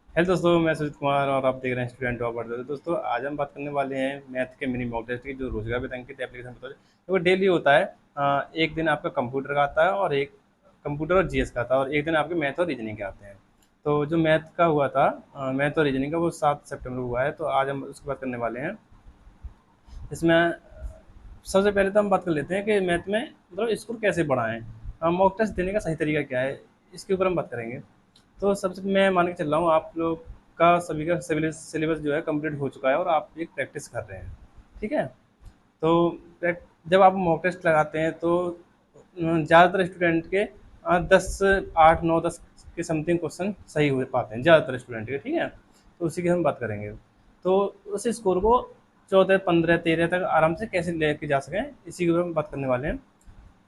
Hello दोस्तों, मैं सुजीत कुमार और आप देख रहे हैं स्टूडेंट ऑफ अर्थ। दोस्तों, आज हम बात करने वाले हैं मैथ के मिनी मॉक टेस्ट की, जो रोजगार वित्त एप्लीकेशन होता है। तो वो डेली होता है। एक दिन आपका कंप्यूटर का आता है और एक कंप्यूटर और जीएस का आता है, और एक दिन आपके मैथ और रीजनिंग के आते हैं। तो जो मैथ का हुआ था, मैथ और रीजनिंग का, वो 7 सितंबर को हुआ है। तो आज हम उसकी बात करने वाले हैं। इसमें सबसे पहले तो हम बात कर लेते हैं कि मैथ में मतलब स्कोर कैसे बढ़ाएं, मॉक टेस्ट देने का सही तरीका क्या है, इसके ऊपर हम बात करेंगे। तो सबसे मैं मान के चल रहा हूँ आप लोग का सभी का सिलेबस जो है कंप्लीट हो चुका है, और आप एक प्रैक्टिस कर रहे हैं। ठीक है। तो जब आप मॉक टेस्ट लगाते हैं तो ज़्यादातर स्टूडेंट के 10 8 9 10 के समथिंग क्वेश्चन सही हो पाते हैं, ज़्यादातर स्टूडेंट के। ठीक है। तो उसी की हम बात करेंगे। तो उस स्कोर को 14 15 13 तक आराम से कैसे लेके जा सकें, इसी के ऊपर हम बात करने वाले हैं।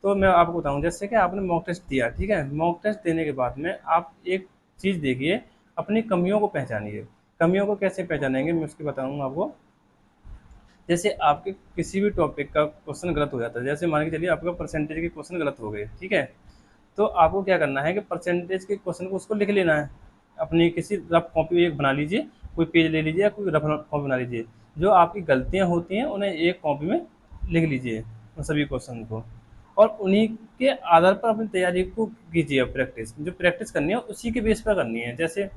तो मैं आपको बताऊं, जैसे कि आपने मॉक टेस्ट दिया, ठीक है। मॉक टेस्ट देने के बाद में आप एक चीज़ देखिए, अपनी कमियों को पहचानिए। कमियों को कैसे पहचानेंगे, मैं उसकी बताऊंगा आपको। जैसे आपके किसी भी टॉपिक का क्वेश्चन गलत हो जाता है, जैसे मान के चलिए आपका परसेंटेज के क्वेश्चन गलत हो गए, ठीक है। तो आपको क्या करना है कि परसेंटेज के क्वेश्चन को उसको लिख लेना है। अपनी किसी रफ कॉपी एक बना लीजिए, कोई पेज ले लीजिए या कोई रफ कॉपी बना लीजिए। जो आपकी गलतियां होती हैं उन्हें एक कॉपी में लिख लीजिए, उन सभी क्वेश्चन को। और उन्हीं के आधार पर अपनी तैयारी को कीजिए। प्रैक्टिस जो प्रैक्टिस करनी है उसी के बेस पर करनी है। जैसे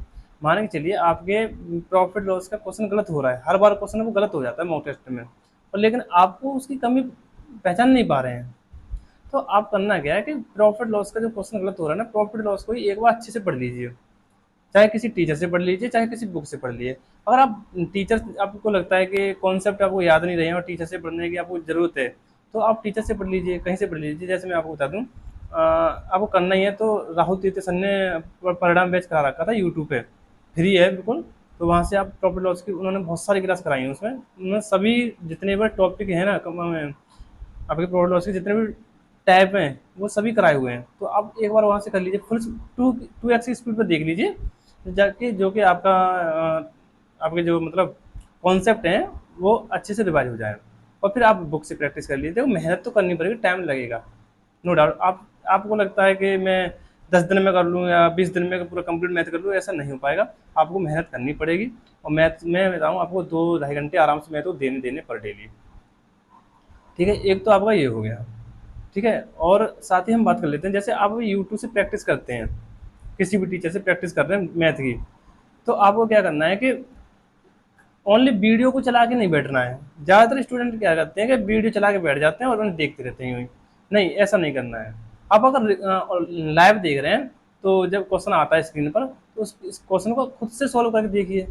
मान के चलिए आपके प्रॉफिट लॉस का क्वेश्चन गलत हो रहा है, हर बार क्वेश्चन वो गलत हो जाता है मॉक टेस्ट में, और लेकिन आपको उसकी कमी पहचान नहीं पा रहे हैं। तो आप करना क्या है कि प्रॉफिट लॉस का जो क्वेश्चन गलत हो रहा है ना, प्रॉफिट लॉस को ही एक बार अच्छे से पढ़ लीजिए। चाहे किसी टीचर से पढ़ लीजिए, चाहे किसी बुक से पढ़ लीजिए। अगर आप टीचर, आपको लगता है कि कॉन्सेप्ट आपको याद नहीं रहे हैं और टीचर से पढ़ने की आपको ज़रूरत है, तो आप टीचर से पढ़ लीजिए, कहीं से पढ़ लीजिए। जैसे मैं आपको बता दूँ, आपको करना ही है तो राहुल तीर्थ सर ने परिणाम बैच करा रखा था यूट्यूब पे, फ्री है बिल्कुल। तो वहाँ से आप प्रॉफिट लॉस की, उन्होंने बहुत सारी क्लास कराई हैं उसमें। उन्होंने सभी जितने भी टॉपिक हैं ना आपके प्रॉफिट लॉस के जितने भी टैब हैं वो सभी कराए हुए हैं। तो आप एक बार वहाँ से कर लीजिए, फुल टू टू एक्स की स्पीड पर देख लीजिए, जाके जो कि आपका आपके जो मतलब कॉन्सेप्ट हैं वो अच्छे से रिवाइज हो जाए। और फिर आप बुक से प्रैक्टिस कर लीजिए। देखो, मेहनत तो करनी पड़ेगी, टाइम लगेगा, नो डाउट। आपको लगता है कि मैं 10 दिन में कर लूँ या 20 दिन में पूरा कंप्लीट मैथ कर लूँ, ऐसा नहीं हो पाएगा। आपको मेहनत करनी पड़ेगी। और मैथ में बताऊँ आपको 2 ढाई घंटे आराम से मैथ तो देने देने पर डेली। ठीक है, एक तो आपका ये हो गया। ठीक है। और साथ ही हम बात कर लेते हैं, जैसे आप यूट्यूब से प्रैक्टिस करते हैं, किसी भी टीचर से प्रैक्टिस कर रहे हैं मैथ की, तो आपको क्या करना है कि ओनली वीडियो को चला के नहीं बैठना है। ज़्यादातर स्टूडेंट क्या करते हैं कि वीडियो चला के बैठ जाते हैं और उन्हें देखते रहते हैं यूँ ही। नहीं, ऐसा नहीं करना है। आप अगर लाइव देख रहे हैं तो जब क्वेश्चन आता है स्क्रीन पर, तो उस क्वेश्चन को खुद से सॉल्व करके देखिए।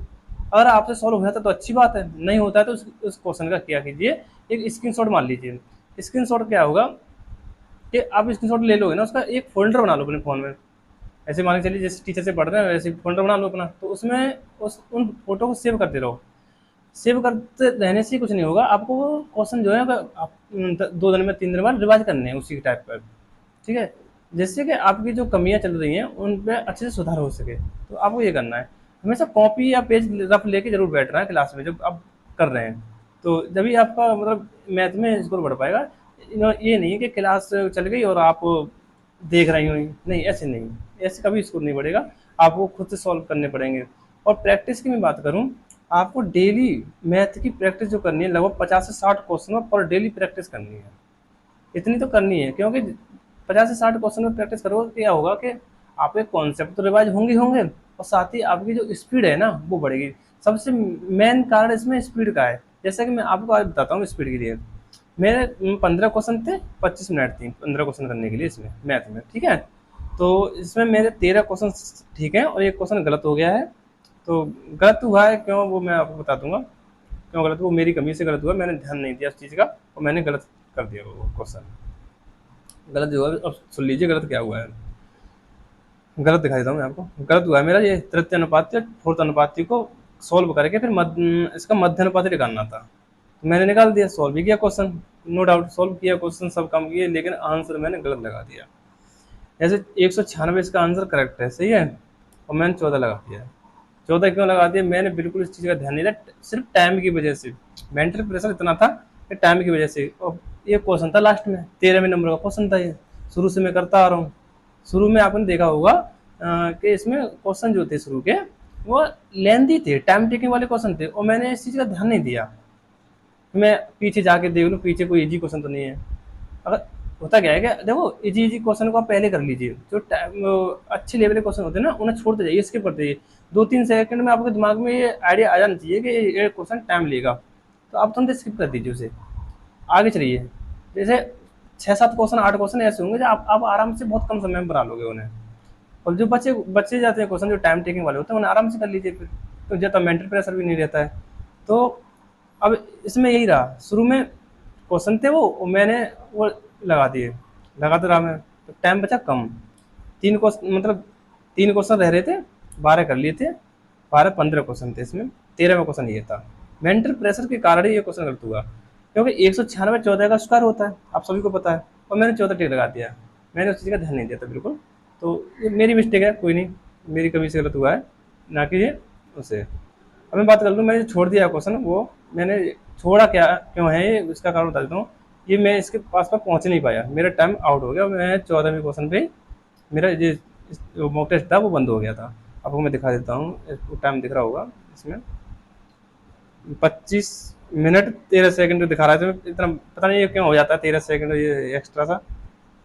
अगर आपसे सॉल्व हो जाता है तो अच्छी बात है, नहीं होता है तो उस क्वेश्चन का क्या कीजिए, एक स्क्रीनशॉट मार लीजिए। स्क्रीनशॉट क्या होगा कि आप स्क्रीनशॉट ले लोगे ना, उसका एक फ़ोल्डर बना लो अपने फ़ोन में। ऐसे मान के चलिए जैसे टीचर से पढ़ रहे हैं वैसे फ़ोल्डर बना लो अपना, तो उसमें उन फ़ोटो को सेव करते रहो। सेव करते रहने से कुछ नहीं होगा, आपको वो क्वेश्चन जो है आप 2 दिन में 3 दिन बाद रिवाइज करने हैं उसी टाइप पर। ठीक है। जिससे कि आपकी जो कमियाँ चल रही हैं उन पे अच्छे से सुधार हो सके। तो आपको ये करना है, हमेशा कॉपी या पेज रफ लेके ज़रूर बैठना है क्लास में जब आप कर रहे हैं। तो जभी आपका मतलब मैथ में स्कोर बढ़ पाएगा। ये नहीं कि क्लास चल गई और आप देख रही हो, नहीं ऐसे नहीं, ऐसे कभी स्कोर नहीं बढ़ेगा। आपको खुद से सॉल्व करने पड़ेंगे। और प्रैक्टिस की मैं बात करूँ, आपको डेली मैथ की प्रैक्टिस जो करनी है, लगभग 50 से 60 क्वेश्चन पर डेली प्रैक्टिस करनी है। इतनी तो करनी है, क्योंकि 50 से 60 क्वेश्चन में प्रैक्टिस करोगे तो क्या होगा कि आपके कॉन्सेप्ट तो रिवाइज होंगे होंगे, और साथ ही आपकी जो स्पीड है ना वो बढ़ेगी। सबसे मेन कारण इसमें स्पीड का है। जैसा कि मैं आपको आज बताता हूँ स्पीड के लिए। मेरे 15 क्वेश्चन थे, 25 मिनट थी 15 क्वेश्चन करने के लिए इसमें मैथ में। ठीक है। तो इसमें मेरे 13 क्वेश्चन ठीक हैं और एक क्वेश्चन गलत हो गया है। तो गलत हुआ है क्यों, वो मैं आपको बता दूंगा क्यों गलत। वो मेरी कमी से गलत हुआ, मैंने ध्यान नहीं दिया उस चीज़ का और मैंने गलत कर दिया वो क्वेश्चन। गलत जो हुआ, अब सुन लीजिए गलत क्या हुआ है। गलत दिखा देता हूँ मैं आपको। गलत हुआ है मेरा, ये तृतीय अनुपात फोर्थ अनुपाती को सॉल्व करके फिर इसका मध्य अनुपात निकालना था। तो मैंने निकाल दिया, सॉल्व भी किया क्वेश्चन, नो डाउट सॉल्व किया क्वेश्चन, सब काम किए, लेकिन आंसर मैंने गलत लगा दिया। जैसे 196 इसका आंसर करेक्ट है, सही है, और मैंने 14 लगा दिया। 14 क्यों लगा दिया, मैंने बिल्कुल इस चीज़ का ध्यान नहीं दिया, सिर्फ टाइम की वजह से। मेंटल प्रेशर इतना था कि टाइम की वजह से। और ये क्वेश्चन था लास्ट में, 13वें नंबर का क्वेश्चन था ये, शुरू से मैं करता आ रहा हूँ। शुरू में आपने देखा होगा कि इसमें क्वेश्चन जो थे शुरू के, वो लेंदी थे, टाइम टेकिंग वाले क्वेश्चन थे और मैंने इस चीज़ का ध्यान नहीं दिया। मैं पीछे जाके देख लूँ पीछे कोई इजी क्वेश्चन तो नहीं है। अगर होता क्या है कि देखो इजी इजी क्वेश्चन को आप पहले कर लीजिए, जो अच्छे लेवल के क्वेश्चन होते हैं ना उन्हें छोड़ते जाइए, स्किप करते जाइए। 2-3 सेकंड में आपके दिमाग में ये आइडिया आ जाना चाहिए कि ये क्वेश्चन टाइम लेगा, तो आप तुरंत स्किप कर दीजिए उसे, आगे चलिए। जैसे 6-7 क्वेश्चन 8 क्वेश्चन ऐसे होंगे जो आप आराम से बहुत कम समय में बना लोगे उन्हें। और जो बच्चे बच्चे जाते हैं क्वेश्चन जो टाइम टेकिंग वाले होते हैं उन्हें आराम से कर लीजिए फिर, तो ज़्यादा मेंटल प्रेशर भी नहीं रहता है। तो अब इसमें यही रहा, शुरू में क्वेश्चन थे वो मैंने वो लगा दिए, लगाते रहा मैं, तो टाइम बचा कम। 3 क्वेश्चन मतलब 3 क्वेश्चन रह रहे थे, 12 कर लिए थे, 12-15 क्वेश्चन थे इसमें, 13वां क्वेश्चन ये था। मेंटल प्रेशर के कारण ही ये क्वेश्चन गलत हुआ, क्योंकि 196 14 का स्क्वायर होता है, आप सभी को पता है, और मैंने 14 टिक लगा दिया। मैंने उस चीज़ का ध्यान नहीं दिया था बिल्कुल। तो ये मेरी मिस्टेक है, कोई नहीं, मेरी कमी से गलत हुआ है, ना कि ये उसे। अब मैं बात कर लूँ, मैंने छोड़ दिया क्वेश्चन वो, मैंने छोड़ा क्या क्यों है ये, इसका कारण बता देता हूँ। ये मैं इसके पास पर पहुँच नहीं पाया, मेरा टाइम आउट हो गया, मैं 14वें क्वेश्चन पे मेरा ये जो मॉक टेस्ट था वो बंद हो गया था। आपको मैं दिखा देता हूँ, टाइम दिख रहा होगा इसमें, 25 मिनट 13 सेकंड दिखा रहा है, तो इतना पता नहीं ये क्यों हो जाता है 13 सेकंड ये एक्स्ट्रा सा।